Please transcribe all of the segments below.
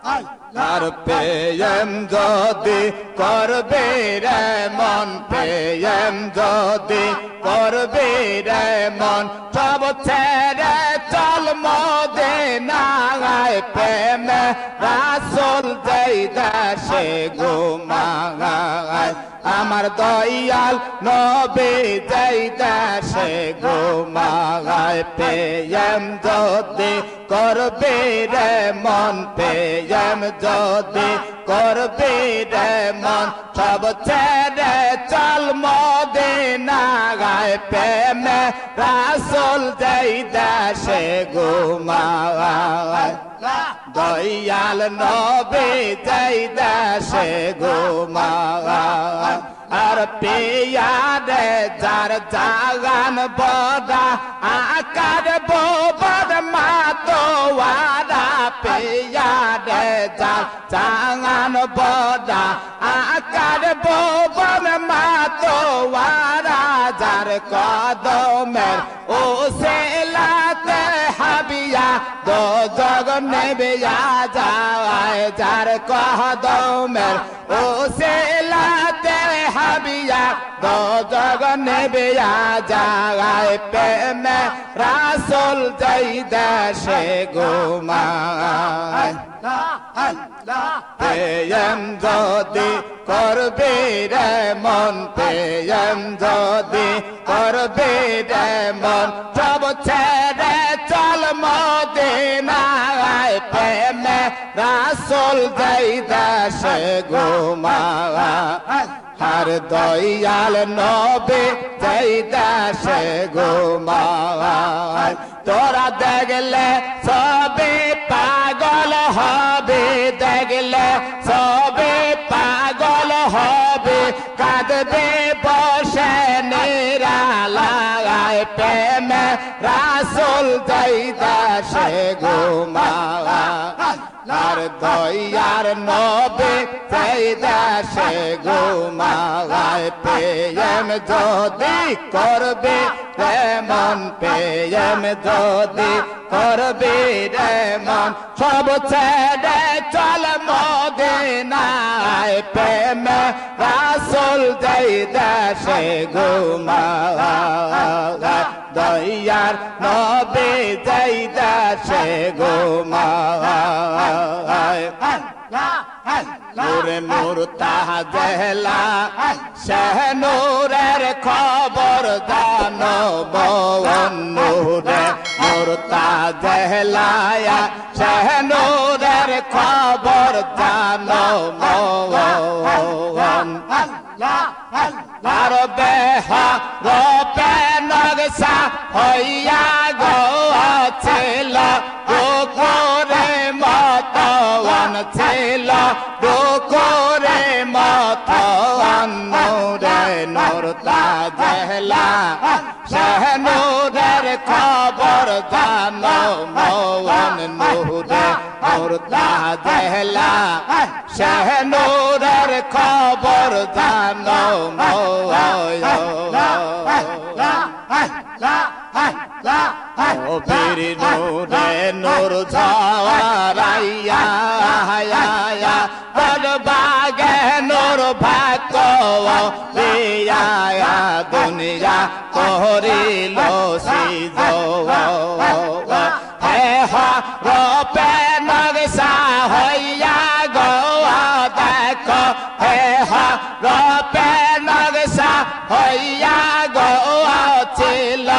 আর প্রেম যদি করবে রে মন প্রেম যদি করবে রে মন সব ছেড়ে চল মদিনায় প্রেমে রাসূল যেই দেশে ঘুমায় আমার দয়াল নবী যেই দেশে ঘুমায় প্রেম যদি করবে রে মন প্রেম যদি করবে রে মন সব ছেড়ে চল মদিনায় প্রেমে রাসূল যেই দেশে ঘুমায় দয়াল নবী যেই দেশে ঘুমায় আর পিয়ারে যার জাগান বড়া আকার বোবর মাতোয়ারা পিয়ারে যার জাগান বড়া আকার বোবর মাতোয়ারা যার কদমের ও সেলাতে হাবিয়া দো জগ নেবে যায় যার কদমের ও সেলাতে হাবিয়া দো জগ নেবে যায় প্রেমে রাসূল যেই দেশে ঘুমায় প্রেম যদি করবে রে মন প্রেম যদি করবে রে মন সব ছেড়ে চল মদিনায় প্রেমে রাসূল যেই দেশে ঘুমায় আর দয়াল নবী যেই দেশে ঘুমায় তোরা দেখলে সবে পাগল হবে দেখলে সবে পাগল হবে কাঁদবে বসে নিরালায় প্রেমে রাসূল যেই দেশে ঘুমায় আর দয়ার নবী যেই দেশে ঘুমায় প্রেম যদি করবে রে মন প্রেম যদি করবে রে মন সব ছেড়ে চল মদিনায় প্রেমে রাসূল যেই দেশে ঘুমায় দয়ার নবী যেই দেশে ঘুমায় নূরে নূর তাজেলা শাহ নূরের খবর জানো মন নূরে নূর তাজেলা শাহ নূরের খবর জানো মন আর বেহা রূপে নকশা হইয়া গেছিল দুকুরে মতওয়ান ছিল দুকুরে মতওয়ান নূরে নূর তাজেলা শাহ নূরের খবর জানো মন নূরে নূর তাজেলা শাহ নূরের খবর জানো ও বীর নূরে নূর ঝরাইয়া তোর বাগে নূর ভাগ্য দিয়া দুনিয়া করিল সিজ হে রূপে নকশা হইয়া গো দেখো হে রূপে নকশা হইয়া গো ছিল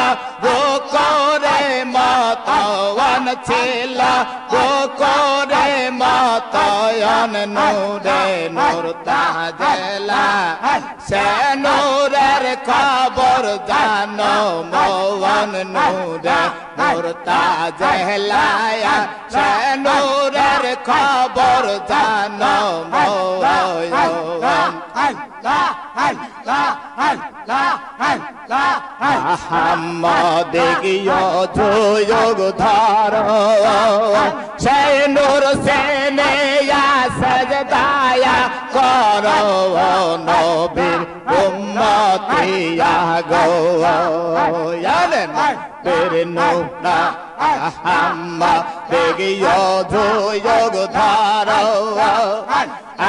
গোকরে মতওয়ান ছিল গোকরে মতওয়ান নূরে নূর তাজেলা সে নূরের খবর জানো মওয়ান নূরে নূর তাজেলা সে নূরের খবর জানো মওয়ান আহমদিগিয় যোগ ধর সেই নূর সেনেয়া সজদায়া করো নবীর উম্মতিয়া গো জানেন বীর নূর Muhammad যোগ ধরো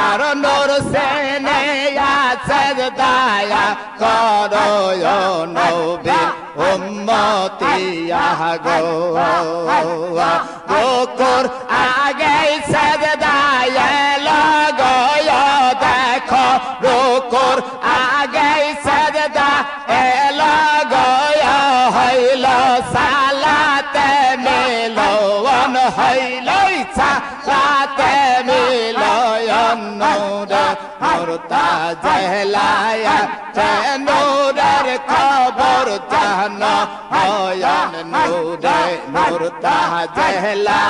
আর নূর সেনে সাজদায়া করো নবী উম্মতিয়া গো গোকুর আগে সাজদায়া লাগো দেখো রুকুর আগে সাজদা এলা গয়া হইল সালাতে মিলন হইল সালাতে মিলন নূরে মুরতাজেলায়া নূরের খবর জানো নয়ন নূরে মুরতাজেলা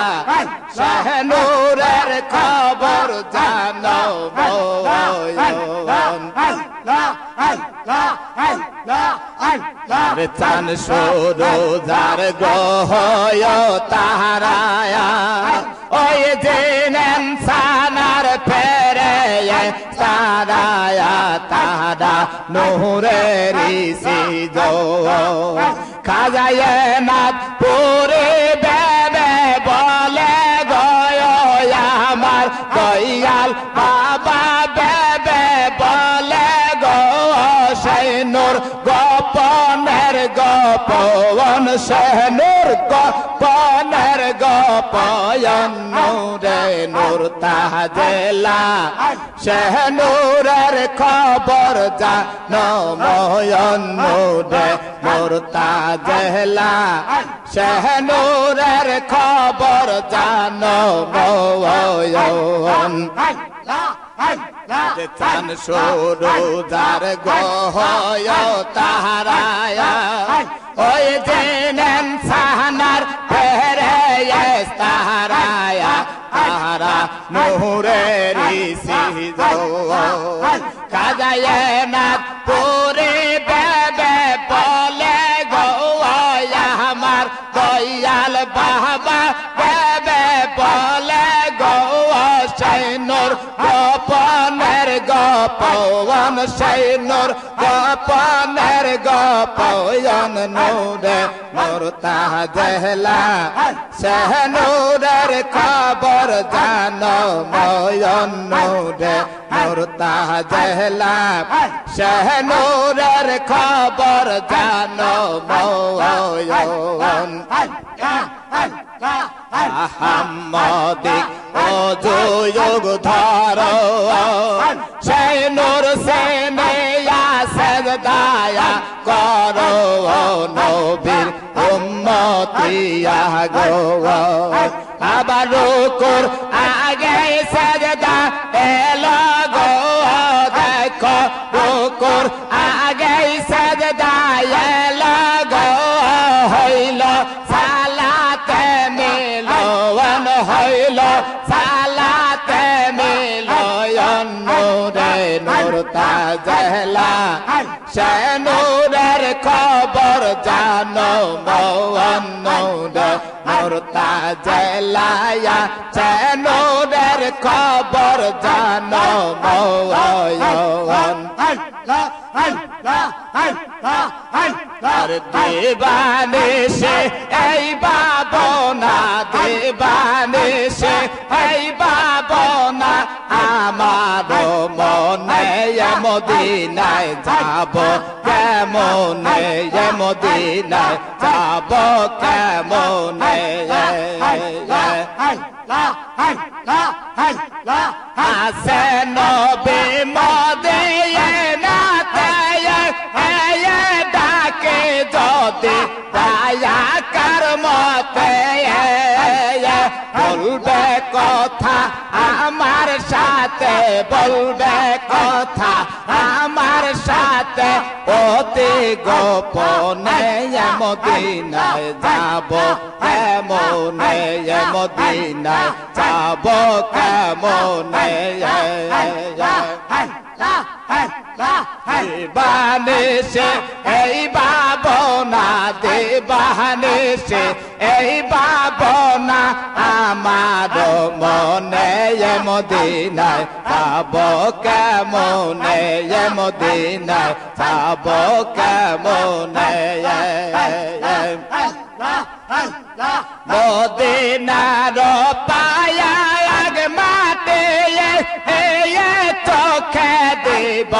নূরের খবর জানো চান শুরু যার গ্রহ তাহারায়া ওই দিন সানার ফেরে তারায়া তারা নূরেরি সিজ খাজায় নাথ পুরে বেবে বলে গয় আমার দয়াল বাবা বেবে বলে গো সেই নূর গোপনের গোপন সেনুর গোপনের গোপন নূরে নূর তাজেলা সেনুরের খবর জানো ময়ন নূরে নূর তাজেলা সেনুরের খবর জানো ময়ন চান শুরু যার গ্রহ তাহারায়া ওই দিন সাহানার ফেরে তাহারায়া তাহারা নূরেরি সিজ কাজায় নাথ পুরে বেবে বলে গো আমার দয়াল বাবা বেবে বলে গো সেই নূর গোপনের গোপন সেই নূর গোপনের গোপন নূরে নূর তাজেলা সে নূরের খবর জানো ময়ন নূরে নূর তাজেলা সে নূরের খবর জানো ময়ন আহম্মদিক যোগ ধরো সেই নূর সেনে সাজদায়া করো নবীর উম্মতিয়া গো আবার রুকুর আগে সাজদা এলো গো দেখো রুকুর আগে সাজদা এলো গো হইল সালাতে মিলন হইল সালাতে মিলন নূরে নূর তাজেলা সে নূরের খবর জানো ময়ন নূরে নূর তাজেলায়া সে নূরের খবর জানো ময়ন আর দেবানে সে এই বাবনা দেবানে সে এই বাবনা আমার মনে মদিনায় যাব কেমনে মদিনায় যাব কেমনে আসে নবী মদিনাতে ডাকে যদি দয়া কর মতে বলবে কথা আমার সাথে বলবে কথা আমার সাথে অতি গোপনে মদিনায় যাব কেমনে মদিনায় যাব কেমনে দেবানিসে এই বাবনা দেবানিসে এই বাবনা আমার মনে মদিনায় যাব কেমনে মদিনায় যাব কেমনে মদিনার পায়া আগ মাতে চোখে দেব